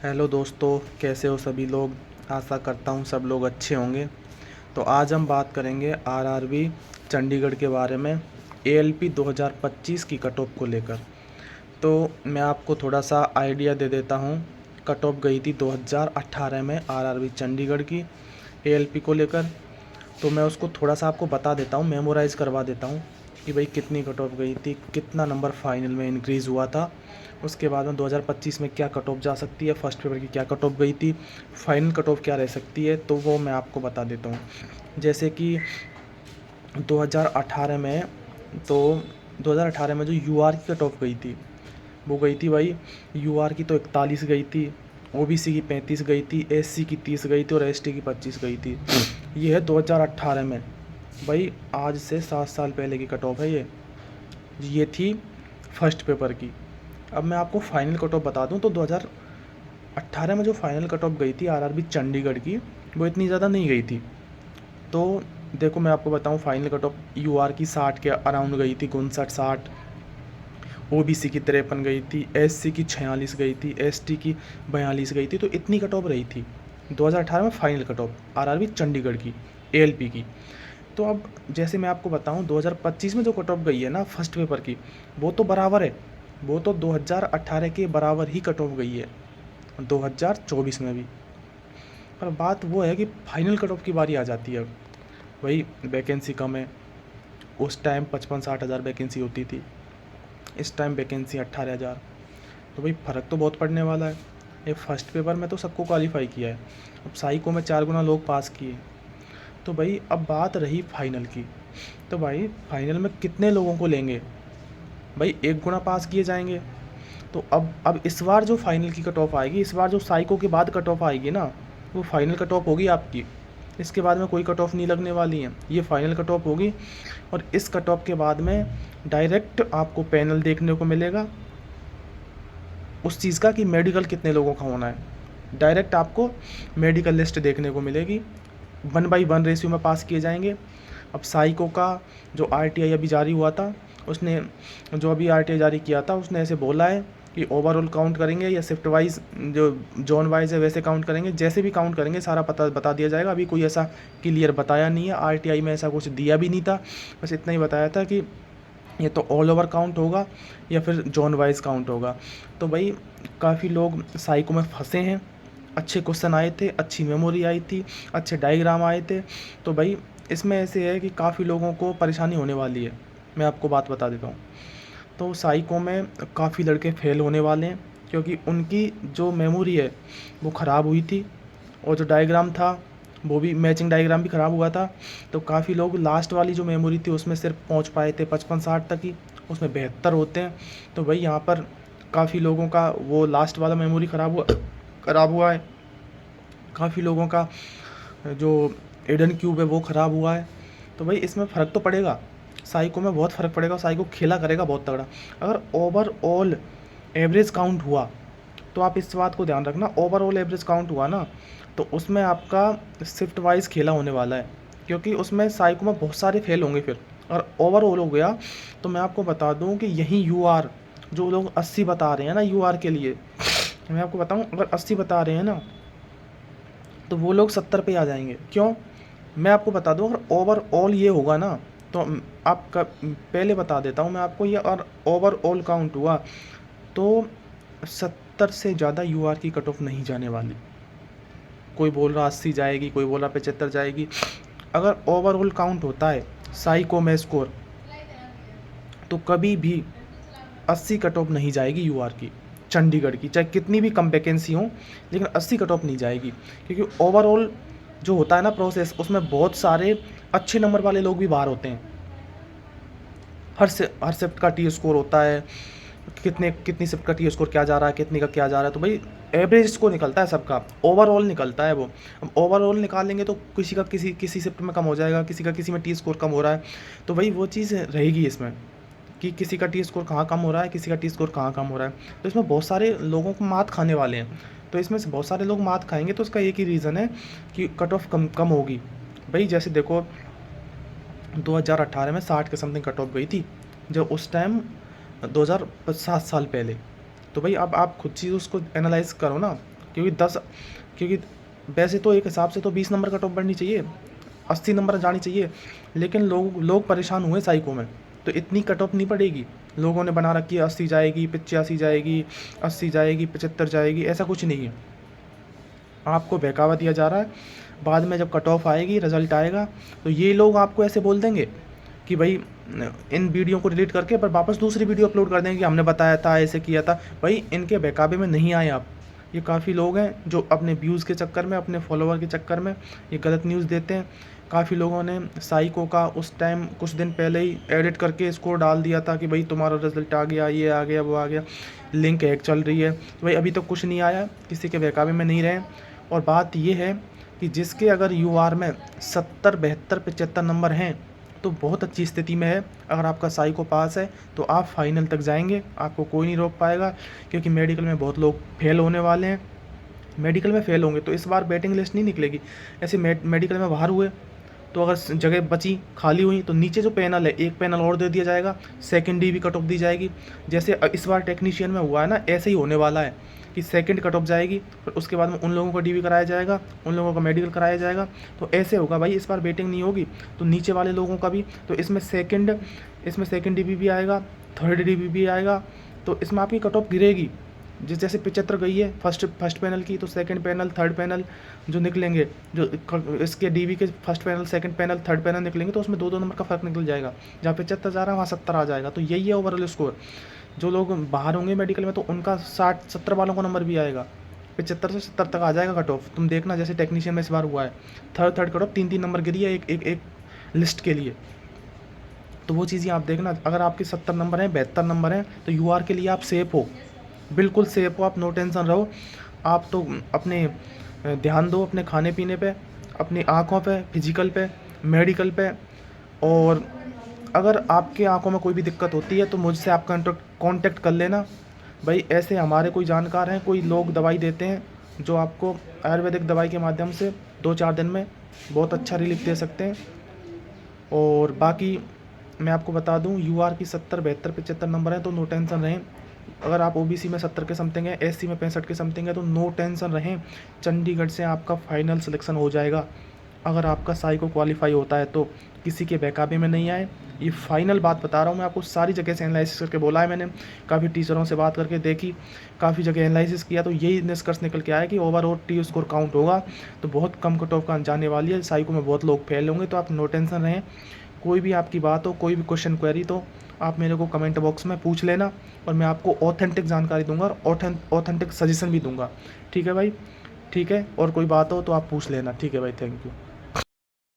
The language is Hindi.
हेलो दोस्तों, कैसे हो सभी लोग। आशा करता हूँ सब लोग अच्छे होंगे। तो आज हम बात करेंगे आरआरबी चंडीगढ़ के बारे में, एएलपी 2025 की कट ऑफ को लेकर। तो मैं आपको थोड़ा सा आइडिया दे देता हूँ। कट ऑफ गई थी 2018 में आरआरबी चंडीगढ़ की एएलपी को लेकर। तो मैं उसको थोड़ा सा आपको बता देता हूँ, मेमोराइज़ करवा देता हूँ कि भाई कितनी कट ऑफ गई थी, कितना नंबर फाइनल में इंक्रीज़ हुआ था। उसके बाद में 2025 में क्या कट ऑफ जा सकती है, फर्स्ट पेपर की क्या कट ऑफ गई थी, फाइनल कट ऑफ क्या रह सकती है, तो वो मैं आपको बता देता हूँ। जैसे कि 2018 में, तो 2018 में जो यूआर की कट ऑफ गई थी, वो गई थी भाई, यूआर की तो 41 गई थी, ओबीसी की 35 गई थी, एससी की 30 गई थी और एसटी की 25 गई थी। ये है 2018 में। भाई आज से 7 साल पहले की कट ऑफ है ये थी फर्स्ट पेपर की। अब मैं आपको फाइनल कट ऑफ बता दूं तो 2018 में जो फाइनल कट ऑफ गई थी आरआरबी चंडीगढ़ की, वो इतनी ज़्यादा नहीं गई थी। तो देखो मैं आपको बताऊं, फाइनल कट ऑफ यूआर की 60 के अराउंड गई थी, 59-60। ओबीसी की 53 गई थी, एससी की 46 गई थी, एसटी की 42 गई थी। तो इतनी कट ऑफ रही थी 2018 में final cut off RRB Chandigarh की एएलपी की। तो अब जैसे मैं आपको बताऊं, 2025 में जो कट ऑफ गई है ना फर्स्ट पेपर की, वो तो बराबर है, वो तो 2018 के बराबर ही कट ऑफ गई है 2024 में भी। पर बात वो है कि फाइनल कट ऑफ की बारी आ जाती है। वही वैकेंसी कम है, उस टाइम 55-60 हज़ार वैकेंसी होती थी, इस टाइम वैकेंसी 18 हज़ार। तो भाई फ़र्क तो बहुत पड़ने वाला है। ये फर्स्ट पेपर में तो सबको क्वालिफाई किया है, अब साइको में 4 गुना लोग पास किए। तो भाई अब बात रही फाइनल की, तो भाई फाइनल में कितने लोगों को लेंगे। भाई 1 गुना पास किए जाएंगे। तो अब इस बार जो फाइनल की कट ऑफ आएगी, इस बार जो साइको के बाद कट ऑफ आएगी ना, वो फाइनल कट ऑफ होगी आपकी। इसके बाद में कोई कट ऑफ नहीं लगने वाली है, ये फाइनल कट ऑफ होगी। और इस कट ऑफ के बाद में डायरेक्ट आपको पैनल देखने को मिलेगा उस चीज़ का कि मेडिकल कितने लोगों का होना है। डायरेक्ट आपको मेडिकल लिस्ट देखने को मिलेगी, 1/1 रेशियो में पास किए जाएंगे। अब साइको का जो आरटीआई अभी जारी हुआ था, उसने जो अभी आरटीआई जारी किया था, उसने ऐसे बोला है कि ओवरऑल काउंट करेंगे या शिफ्ट वाइज, जो जोन वाइज है वैसे काउंट करेंगे, जैसे भी काउंट करेंगे सारा बता दिया जाएगा। अभी कोई ऐसा क्लियर बताया नहीं है, आरटीआई में ऐसा कुछ दिया भी नहीं था, बस इतना ही बताया था कि ये तो ऑल ओवर काउंट होगा या फिर जोन वाइज काउंट होगा। तो भाई काफ़ी लोग साइको में फंसे हैं, अच्छे क्वेश्चन आए थे, अच्छी मेमोरी आई थी, अच्छे डायग्राम आए थे। तो भाई इसमें ऐसे है कि काफ़ी लोगों को परेशानी होने वाली है। मैं आपको बात बता देता हूँ, तो साइको में काफ़ी लड़के फेल होने वाले हैं, क्योंकि उनकी जो मेमोरी है वो ख़राब हुई थी, और जो डायग्राम था वो भी, मैचिंग डायग्राम भी ख़राब हुआ था। तो काफ़ी लोग लास्ट वाली जो मेमोरी थी उसमें सिर्फ पहुंच पाए थे 55-60 तक ही, उसमें 72 होते हैं। तो भाई यहाँ पर काफ़ी लोगों का वो लास्ट वाला मेमोरी ख़राब हुआ है। काफ़ी लोगों का जो एडन क्यूब है वो ख़राब हुआ है। तो भाई इसमें फ़र्क तो पड़ेगा, साइको में बहुत फ़र्क पड़ेगा, साइको खेला करेगा बहुत तगड़ा। अगर ओवरऑल एवरेज काउंट हुआ, तो आप इस बात को ध्यान रखना, ओवरऑल एवरेज काउंट हुआ ना, तो उसमें आपका शिफ्ट वाइज खेला होने वाला है, क्योंकि उसमें साइको में बहुत सारे फेल होंगे। फिर अगर ओवरऑल हो गया, तो मैं आपको बता दूं कि यही यूआर, जो लोग 80 बता रहे हैं ना यूआर के लिए, मैं आपको बताऊं, अगर 80 बता रहे हैं ना, तो वो लोग 70 पे आ जाएंगे। क्यों, मैं आपको बता दूं, अगर ओवरऑल ये होगा ना, तो आपका पहले बता देता हूँ मैं आपको, ये और ओवरऑल काउंट हुआ तो 70 से ज़्यादा यूआर की कट ऑफ नहीं जाने वाली। कोई बोल रहा 80 जाएगी, कोई बोल रहा 75 जाएगी। अगर ओवरऑल काउंट होता है साइको में स्कोर, तो कभी भी 80 कट ऑफ नहीं जाएगी यूआर की चंडीगढ़ की, चाहे कितनी भी कम वैकेंसी हो, लेकिन 80 कट ऑफ नहीं जाएगी। क्योंकि ओवरऑल जो होता है ना प्रोसेस, उसमें बहुत सारे अच्छे नंबर वाले लोग भी बाहर होते हैं। हर शिफ्ट का टी स्कोर होता है, कितनी शिफ्ट का टी स्कोर क्या जा रहा है, कितनी का क्या जा रहा है। तो भाई एवरेज स्कोर निकलता है सबका, ओवरऑल निकलता है वो। अब ओवरऑल निकालेंगे तो किसी का किसी शिफ्ट में कम हो जाएगा, किसी का किसी में टी स्कोर कम हो रहा है। तो भाई वो चीज़ रहेगी इसमें कि किसी का टी स्कोर कहाँ कम हो रहा है, किसी का टी स्कोर कहाँ कम हो रहा है। तो इसमें बहुत सारे लोगों को मात खाने वाले हैं। तो इसमें से बहुत सारे लोग मात खाएंगे, तो उसका एक ही रीज़न है कि कट ऑफ कम कम होगी। भाई जैसे देखो 2018 में 60 के समथिंग कट ऑफ गई थी, जब उस टाइम 2007 साल पहले। तो भाई अब आप खुद चीज़ उसको एनालाइज करो ना, क्योंकि वैसे तो एक हिसाब से तो 20 नंबर कट ऑफ बढ़नी चाहिए, 80 नंबर जानी चाहिए, लेकिन लोग परेशान हुए साइको में, तो इतनी कट ऑफ नहीं पड़ेगी। लोगों ने बना रखी है 80 जाएगी, 85 जाएगी, 80 जाएगी, 75 जाएगी, ऐसा कुछ नहीं है। आपको बहकावा दिया जा रहा है। बाद में जब कट ऑफ आएगी, रिजल्ट आएगा, तो ये लोग आपको ऐसे बोल देंगे कि भाई इन वीडियो को डिलीट करके पर वापस दूसरी वीडियो अपलोड कर देंगे कि हमने बताया था, ऐसे किया था। भाई इनके बहकावे में नहीं आए आप। ये काफ़ी लोग हैं जो अपने व्यूज़ के चक्कर में, अपने फॉलोवर के चक्कर में ये गलत न्यूज़ देते हैं। काफ़ी लोगों ने साइको का उस टाइम कुछ दिन पहले ही एडिट करके स्कोर डाल दिया था कि भाई तुम्हारा रिजल्ट आ गया, ये आ गया, वो आ गया, लिंक हैक चल रही है। तो भाई अभी तक कुछ नहीं आया, किसी के बहकावे में नहीं रहे। और बात ये है कि जिसके अगर यूआर में 70, 72, 75 नंबर हैं तो बहुत अच्छी स्थिति में है। अगर आपका साइको पास है तो आप फाइनल तक जाएंगे, आपको कोई नहीं रोक पाएगा। क्योंकि मेडिकल में बहुत लोग फेल होने वाले हैं, मेडिकल में फेल होंगे तो इस बार वेटिंग लिस्ट नहीं निकलेगी। ऐसे मेडिकल में बाहर हुए तो अगर जगह बची, खाली हुई, तो नीचे जो पैनल है एक पैनल और दे दिया जाएगा, सेकंड डी भी कट ऑफ दी जाएगी। जैसे इस बार टेक्नीशियन में हुआ है ना, ऐसे ही होने वाला है कि सेकंड कट ऑफ जाएगी, फिर उसके बाद में उन लोगों का डी भी कराया जाएगा, उन लोगों का मेडिकल कराया जाएगा। तो ऐसे होगा भाई, इस बार वेटिंग नहीं होगी तो नीचे वाले लोगों का भी। तो इसमें सेकंड डी भी आएगा, थर्ड डी भी आएगा, तो इसमें आपकी कट ऑफ गिरेगी। जैसे 75 गई है फर्स्ट पैनल की, तो सेकंड पैनल, थर्ड पैनल जो निकलेंगे, जो इसके डीवी के first panel, second panel, third panel निकलेंगे, तो उसमें 2-2 नंबर का फ़र्क निकल जाएगा। जहाँ 75 जा रहा है वहाँ 70 आ जाएगा। तो यही है ओवरऑल स्कोर। जो लोग बाहर होंगे मेडिकल में तो उनका 60-70 वालों का नंबर भी आएगा, 75 से 70 तक आ जाएगा कट ऑफ। तुम देखना जैसे टेक्नीशियन में इस बार हुआ है, थर्ड कट ऑफ 3-3 नंबर गिरी है एक लिस्ट के लिए। तो वो चीज़ें आप देखना। अगर आपके 70 नंबर हैं, 72 नंबर हैं, तो यूआर के लिए आप सेफ हो, बिल्कुल सेफ हो, आप नो टेंशन रहो। आप तो अपने ध्यान दो अपने खाने पीने पे, अपनी आँखों पे, फिजिकल पे, मेडिकल पे। और अगर आपके आँखों में कोई भी दिक्कत होती है तो मुझसे आप कांटेक्ट कर लेना। भाई ऐसे हमारे कोई जानकार हैं, कोई लोग दवाई देते हैं जो आपको आयुर्वेदिक दवाई के माध्यम से 2-4 दिन में बहुत अच्छा रिलीफ दे सकते हैं। और बाकी मैं आपको बता दूं, यूआर की 70, 72, 75 नंबर हैं तो नो टेंशन रहें। अगर आप ओबीसी में 70 के समथिंग है, एससी में 65 के समथिंग है, तो नो टेंशन रहें, चंडीगढ़ से आपका फाइनल सिलेक्शन हो जाएगा। अगर आपका साइको क्वालिफाई होता है तो किसी के बहकावे में नहीं आए। ये फाइनल बात बता रहा हूँ मैं आपको, सारी जगह से एनालिसिस करके बोला है मैंने, काफ़ी टीचरों से बात करके देखी, काफ़ी जगह एनालिसिस किया, तो यही निष्कर्ष निकल के आया कि ओवरऑल टी स्कोर काउंट होगा तो बहुत कम कट ऑफ का जाने वाली है। साइको में बहुत लोग फेल होंगे, तो आप नो टेंशन रहें। कोई भी आपकी बात हो, कोई भी क्वेश्चन क्वेरी, तो आप मेरे को कमेंट बॉक्स में पूछ लेना और मैं आपको ऑथेंटिक जानकारी दूंगा और ऑथेंटिक सजेशन भी दूंगा। ठीक है भाई, ठीक है। और कोई बात हो तो आप पूछ लेना। ठीक है भाई, थैंक यू।